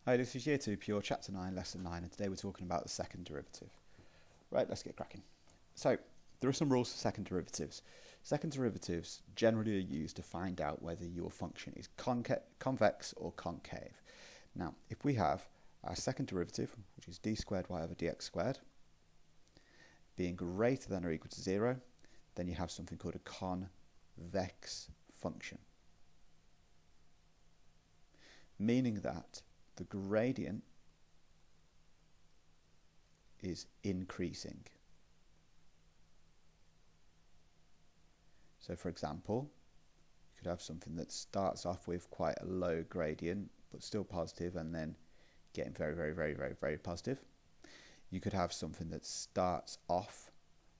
Hi, this is Year 2 Pure, Chapter 9, Lesson 9, and today we're talking about the second derivative. Right, let's get cracking. So, there are some rules for second derivatives. Second derivatives generally are used to find out whether your function is convex or concave. Now, if we have our second derivative, which is d squared y over dx squared, being greater than or equal to 0, then you have something called a convex function. Meaning that the gradient is increasing. So for example, you could have something that starts off with quite a low gradient but still positive and then getting very positive. You could have something that starts off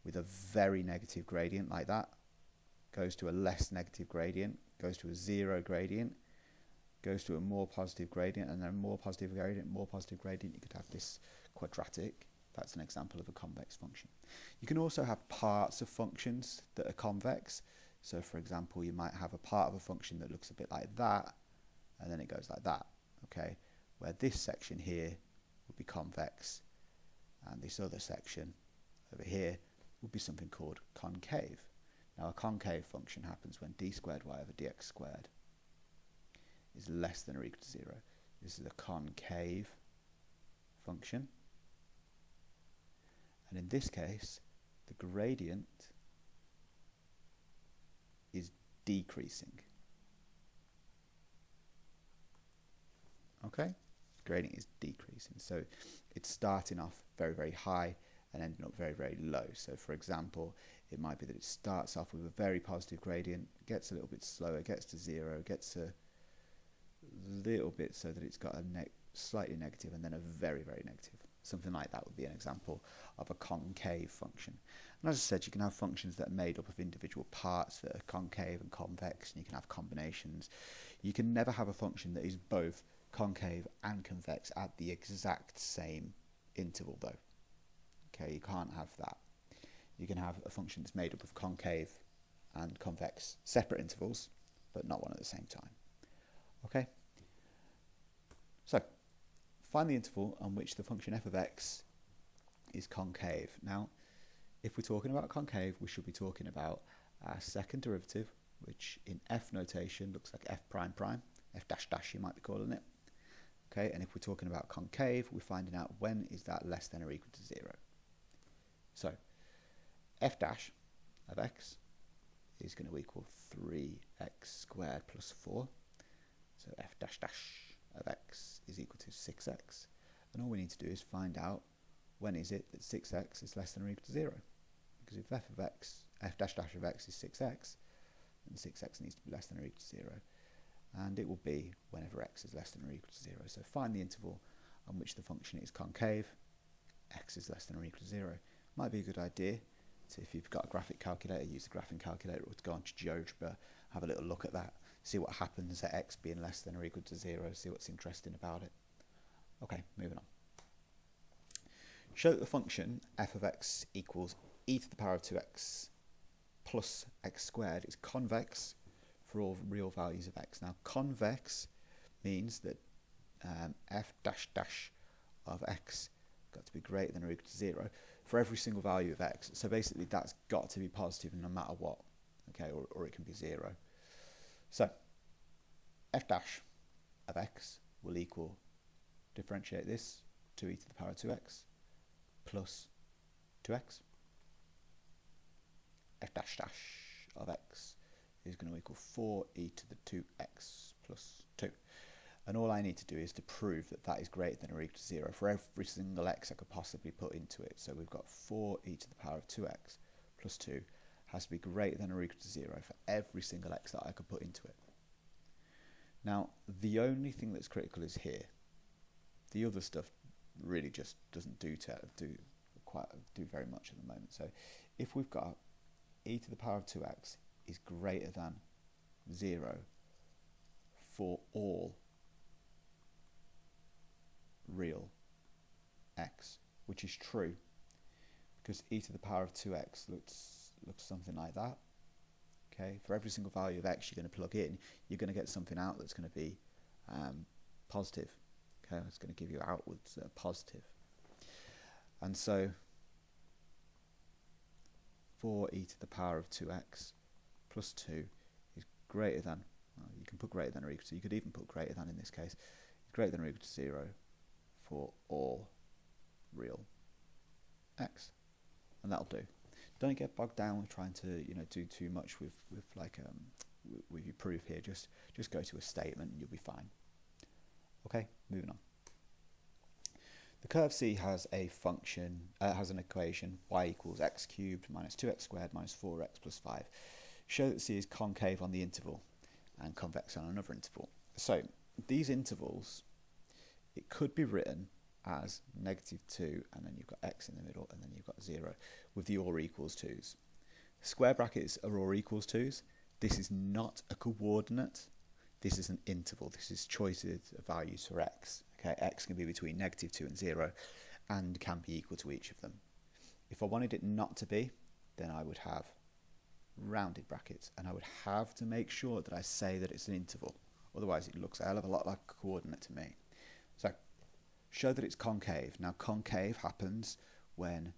with a very negative gradient like that, goes to a less negative gradient, goes to a 0 gradient, goes to a more positive gradient, and then more positive gradient, more positive gradient. You could have this quadratic. That's an example of a convex function. You can also have parts of functions that are convex. So for example, you might have a part of a function that looks a bit like that, and then it goes like that, okay? Where this section here would be convex, and this other section over here would be something called concave. Now a concave function happens when d squared y over dx squared is less than or equal to 0. This is a concave function. And in this case, the gradient is decreasing. Okay? Gradient is decreasing. So it's starting off very high and ending up very low. So for example, it might be that it starts off with a very positive gradient, gets a little bit slower, gets to 0, gets a little bit so that it's got a slightly negative and then a very negative. Something like that would be an example of a concave function. And as I said, you can have functions that are made up of individual parts that are concave and convex, and you can have combinations. You can never have a function that is both concave and convex at the exact same interval though. Okay, you can't have that. You can have a function that's made up of concave and convex separate intervals, but not one at the same time. Okay, so find the interval on which the function f of x is concave. Now, if we're talking about concave, we should be talking about our second derivative, which in f notation looks like f prime prime, f dash dash you might be calling it. Okay, and if we're talking about concave, we're finding out when is that less than or equal to 0. So, f dash of x is going to equal 3x squared plus 4. So f dash dash of x is equal to 6x. And all we need to do is find out when is it that 6x is less than or equal to 0. Because if f of x, f dash dash of x is 6x, then 6x needs to be less than or equal to 0. And it will be whenever x is less than or equal to 0. So find the interval on which the function is concave, x is less than or equal to 0. Might be a good idea to, if you've got a graphic calculator, use the graphing calculator, or to go on to GeoGebra, have a little look at that, see what happens at x being less than or equal to 0, see what's interesting about it. Okay, moving on. Show that the function f of x equals e to the power of 2x plus x squared is convex for all real values of x. Now, convex means that f dash dash of x got to be greater than or equal to 0 for every single value of x. So basically that's got to be positive no matter what, okay, or it can be 0. So f dash of x will equal, differentiate this, 2e to the power of 2x plus 2x. F dash dash of x is going to equal 4e to the 2x plus 2. And all I need to do is to prove that that is greater than or equal to 0 for every single x I could possibly put into it. So we've got 4e to the power of 2x plus 2 has to be greater than or equal to 0 for every single x that I could put into it. Now, the only thing that's critical is here. The other stuff really just doesn't do very much at the moment. So if we've got e to the power of 2x is greater than 0 for all real x, which is true because e to the power of 2x looks something like that. Okay, for every single value of x you're going to plug in, you're going to get something out that's going to be positive. Okay, it's going to give you outwards positive. And so 4e to the power of 2x plus 2 is greater than, well, you can put greater than or equal to, you could even put greater than in this case, greater than or equal to 0 for all real x. And that'll do. Don't get bogged down with trying to, do too much with your proof here. Just go to a statement and you'll be fine. Okay, moving on. The curve C has a function, has an equation y equals x cubed minus 2x squared minus 4x plus 5. Show that C is concave on the interval and convex on another interval. So these intervals, it could be written as negative 2, and then you've got x in the middle, and then you've got 0 with the or equals 2's. Square brackets are or equals 2's. This is not a coordinate. This is an interval. This is choices of values for x. Okay, x can be between negative 2 and 0 and can be equal to each of them. If I wanted it not to be, then I would have rounded brackets, and I would have to make sure that I say that it's an interval. Otherwise it looks a hell of a lot like a coordinate to me. So show that it's concave. Now concave happens when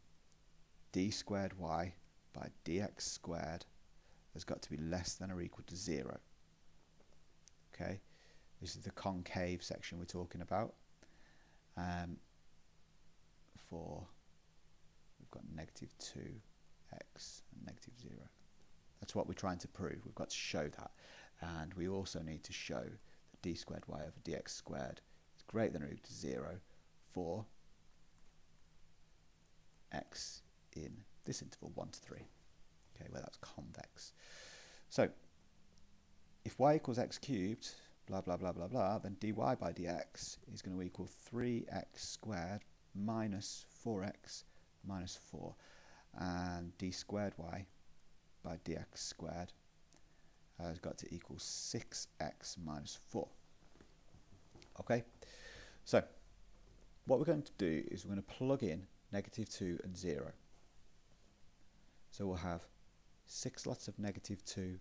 d squared y by dx squared has got to be less than or equal to 0. Okay, this is the concave section we're talking about. For we've got negative 2x and negative 0. That's what we're trying to prove. We've got to show that, and we also need to show that d squared y over dx squared is greater than or equal to 0 for x in this interval 1 to 3. Okay, where that's convex. So if y equals x cubed, blah, blah, blah, blah, blah, then dy by dx is going to equal 3x squared minus 4x minus 4. And d squared y by dx squared has got to equal 6x minus 4. Okay, so what we're going to do is we're going to plug in negative 2 and 0. So we'll have 6 lots of negative 2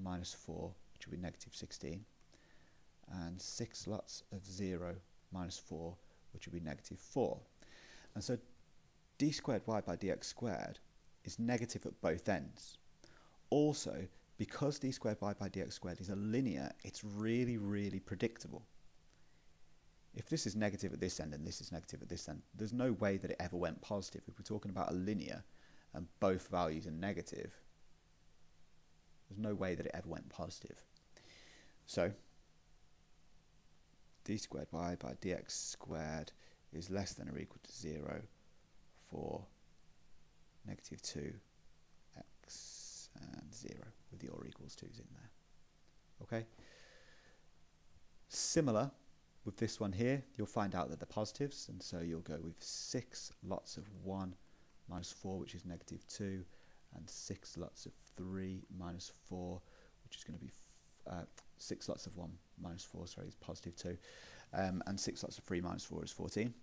minus 4, which will be negative 16, and 6 lots of 0 minus 4, which will be negative 4. And so d squared y by dx squared is negative at both ends. Also, because d squared y by dx squared is a linear, it's really, really predictable. If this is negative at this end and this is negative at this end, there's no way that it ever went positive. If we're talking about a linear and both values are negative, there's no way that it ever went positive. So d squared y by dx squared is less than or equal to 0 for negative 2x and 0 with the or equals 2's in there. Okay. Similar with this one here, you'll find out that they're positives, and so you'll go with 6 lots of 1 minus 4, which is negative 2, and 6 lots of 3 minus 4, which is going to be 6 lots of 1 minus 4, sorry, is positive 2, and 6 lots of 3 minus 4 is 14.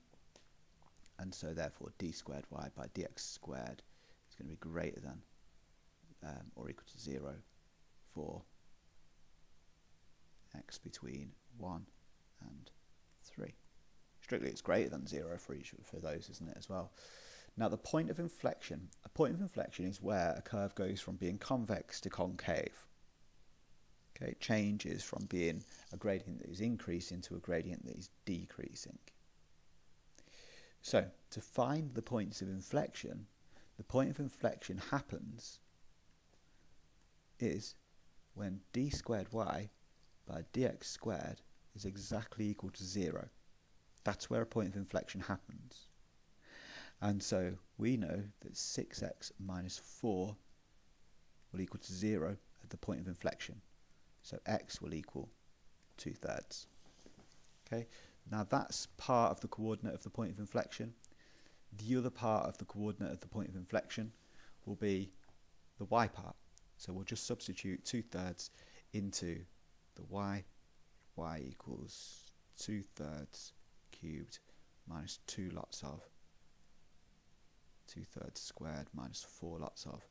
And so therefore d squared y by dx squared is going to be greater than or equal to 0 for x between 1 and 3. Strictly it's greater than 0 for each for those, isn't it, as well? Now the point of inflection, a point of inflection is where a curve goes from being convex to concave. Okay, it changes from being a gradient that is increasing to a gradient that is decreasing. So to find the points of inflection, the point of inflection happens is when d squared y by dx squared is exactly equal to 0. That's where a point of inflection happens. And so we know that 6x minus 4 will equal to 0 at the point of inflection. So x will equal 2/3. Okay, now that's part of the coordinate of the point of inflection. The other part of the coordinate of the point of inflection will be the y part. So we'll just substitute 2/3 into the y equals 2/3 cubed minus 2 lots of 2/3 squared minus 4 lots of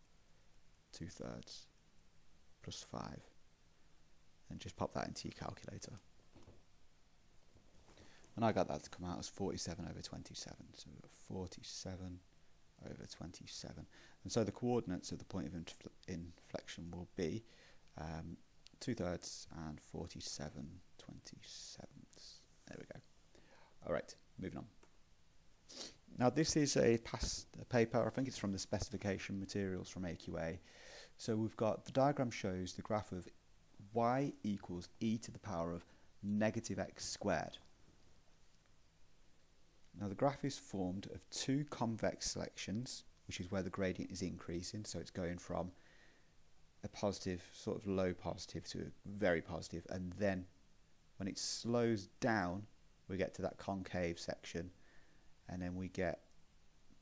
2/3 plus 5, and just pop that into your calculator. And I got that to come out as 47 over 27. So we've got 47 over 27. And so the coordinates of the point of inflection will be 2/3 and 47/27. There we go. All right, moving on. Now this is a paper, I think it's from the specification materials from AQA. So we've got, the diagram shows the graph of y equals e to the power of negative x squared. Now the graph is formed of two convex sections, which is where the gradient is increasing, so it's going from a positive, sort of low positive, to a very positive, and then when it slows down we get to that concave section, and then we get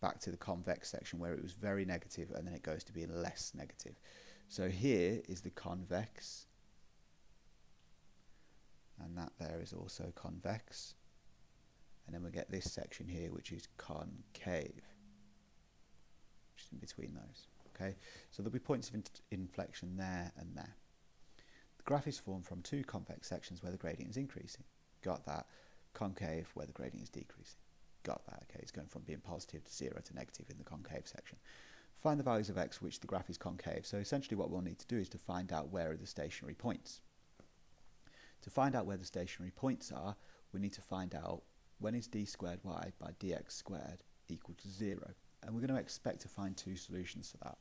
back to the convex section where it was very negative, and then it goes to being less negative. So here is the convex, and that there is also convex, and then we get this section here which is concave, which is in between those. Okay, so there'll be points of inflection there and there. The graph is formed from two convex sections where the gradient is increasing. Got that. Concave where the gradient is decreasing. Got that. Okay, it's going from being positive to 0 to negative in the concave section. Find the values of x which the graph is concave. So essentially what we'll need to do is to find out where are the stationary points. To find out where the stationary points are, we need to find out when is d squared y by dx squared equal to 0. And we're going to expect to find two solutions to that.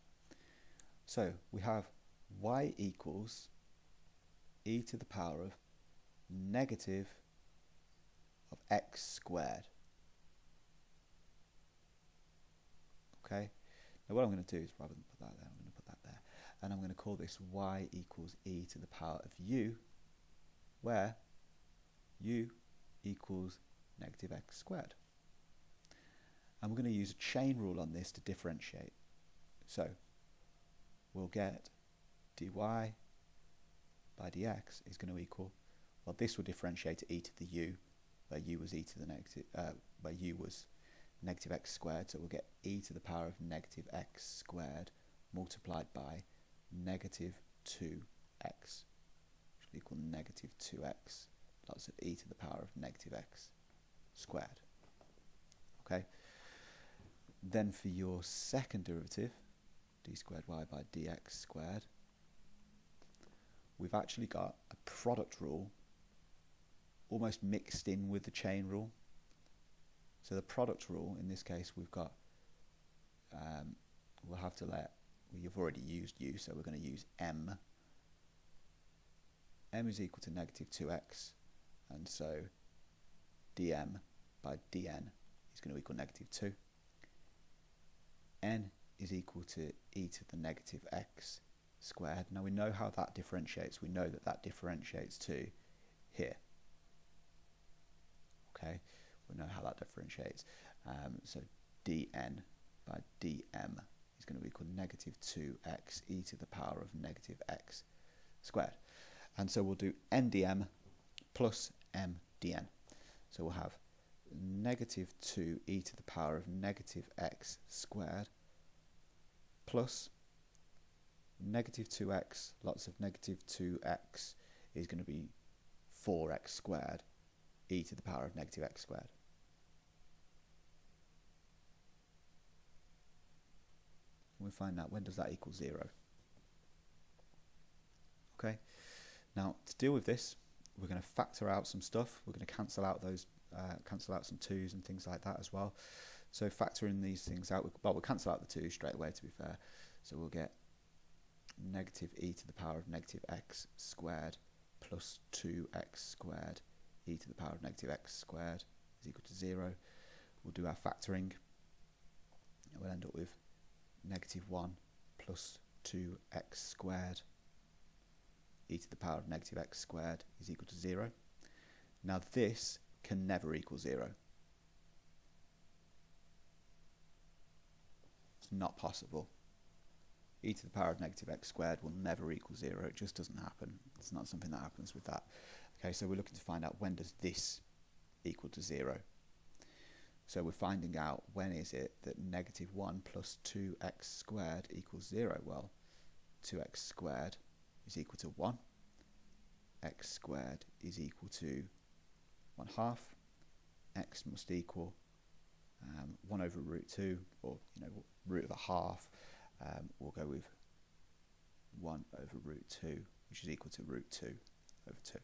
So we have y equals e to the power of negative of x squared. Okay, now what I'm going to do is, rather than put that there, I'm going to put that there, and I'm going to call this y equals e to the power of u, where u equals negative x squared. And we're going to use a chain rule on this to differentiate. So we'll get dy by dx is going to equal, well, this will differentiate to e to the u, where u was e to the negative, where u was negative x squared, so we'll get e to the power of negative x squared multiplied by negative 2x, which will equal negative 2x, lots of e to the power of negative x squared. Okay. Then for your second derivative, d squared y by dx squared, we've actually got a product rule almost mixed in with the chain rule. So the product rule, in this case, we've got, we'll have to let, well, you've already used u, so we're going to use m. M is equal to negative 2x, and so dm by dn is going to equal negative 2. N is equal to e to the negative x squared. Now we know how that differentiates. We know that that differentiates to here. Okay, we know how that differentiates. So dn by dm is going to equal negative 2x e to the power of negative x squared. And so we'll do n dm plus m dn. So we'll have negative 2 e to the power of negative x squared plus negative 2x, lots of negative 2x is going to be 4x squared e to the power of negative x squared. And we find out when does that equal 0. Okay, now to deal with this, we're going to factor out some stuff. We're going to cancel out those, cancel out some 2's and things like that as well. So factoring these things out, well, we'll cancel out the 2 straight away, to be fair. So we'll get negative e to the power of negative x squared plus 2x squared e to the power of negative x squared is equal to 0. We'll do our factoring, and we'll end up with negative 1 plus 2x squared e to the power of negative x squared is equal to 0. Now this can never equal 0. It's not possible. E to the power of negative x squared will never equal 0. It just doesn't happen. It's not something that happens with that. Okay, so we're looking to find out when does this equal to 0. So we're finding out when is it that negative 1 plus 2x squared equals 0. Well, 2x squared is equal to 1. X squared is equal to 1/2. x must equal 1 over root 2, or root of a half. We'll go with 1 over root 2, which is equal to root 2 over 2.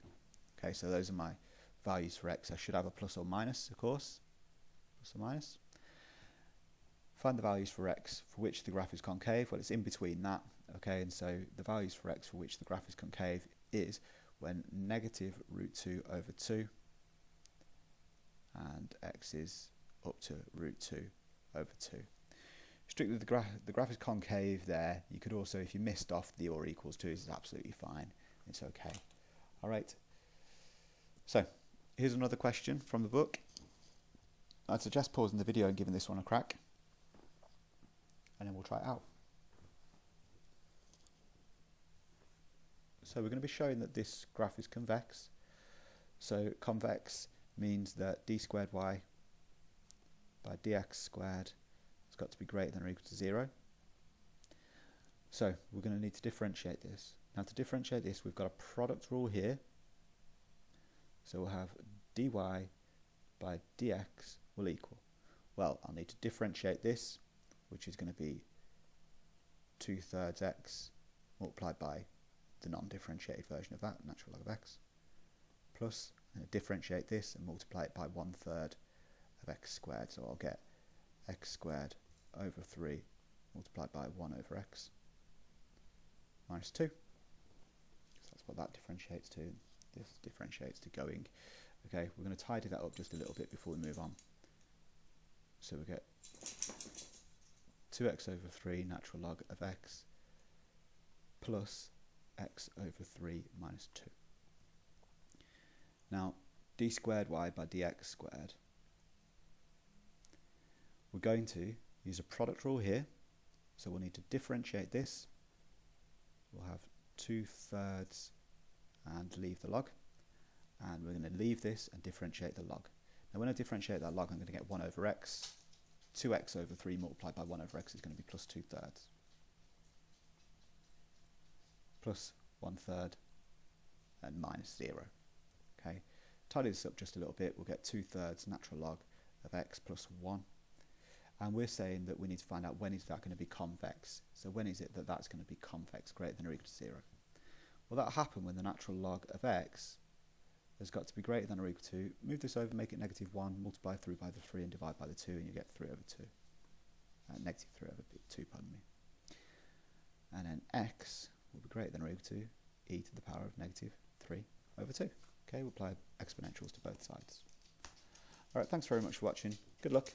Okay, so those are my values for x. I should have a plus or minus, of course. Plus or minus. Find the values for x for which the graph is concave. Well, it's in between that. Okay, and so the values for x for which the graph is concave is when negative root 2 over 2 and x is up to root 2 over 2. Strictly the graph is concave there. You could also, if you missed off the or equals 2, is absolutely fine. It's okay. All right. So here's another question from the book. I'd suggest pausing the video and giving this one a crack, and then we'll try it out. So we're going to be showing that this graph is convex. So convex means that d squared y by dx squared has got to be greater than or equal to 0. So we're going to need to differentiate this. Now to differentiate this, we've got a product rule here. So we'll have dy by dx will equal, well, I'll need to differentiate this, which is going to be 2/3 x multiplied by the non-differentiated version of that, natural log of x, plus differentiate this and multiply it by 1/3 of x squared. So I'll get x squared over 3 multiplied by 1 over x minus 2. So that's what that differentiates to. This differentiates to going. Okay, we're going to tidy that up just a little bit before we move on. So we get 2x over 3 natural log of x plus x over 3 minus 2. Now, d squared y by dx squared, we're going to use a product rule here. So we'll need to differentiate this. We'll have 2/3 and leave the log. And we're going to leave this and differentiate the log. Now when I differentiate that log, I'm going to get 1 over x. 2x over 3 multiplied by 1 over x is going to be plus 2/3. Plus 1/3 and minus 0. Okay, tidy this up just a little bit. We'll get 2/3 natural log of x plus 1. And we're saying that we need to find out when is that going to be convex. So when is it that that's going to be convex, greater than or equal to 0? Well, that'll happen when the natural log of x has got to be greater than or equal to, move this over, make it -1, multiply through by the 3 and divide by the 2, and you get 3 over 2. Negative 3 over 2, pardon me. And then x will be greater than or equal to e to the power of -3 over 2. Okay, we'll apply exponentials to both sides. Alright, thanks very much for watching. Good luck.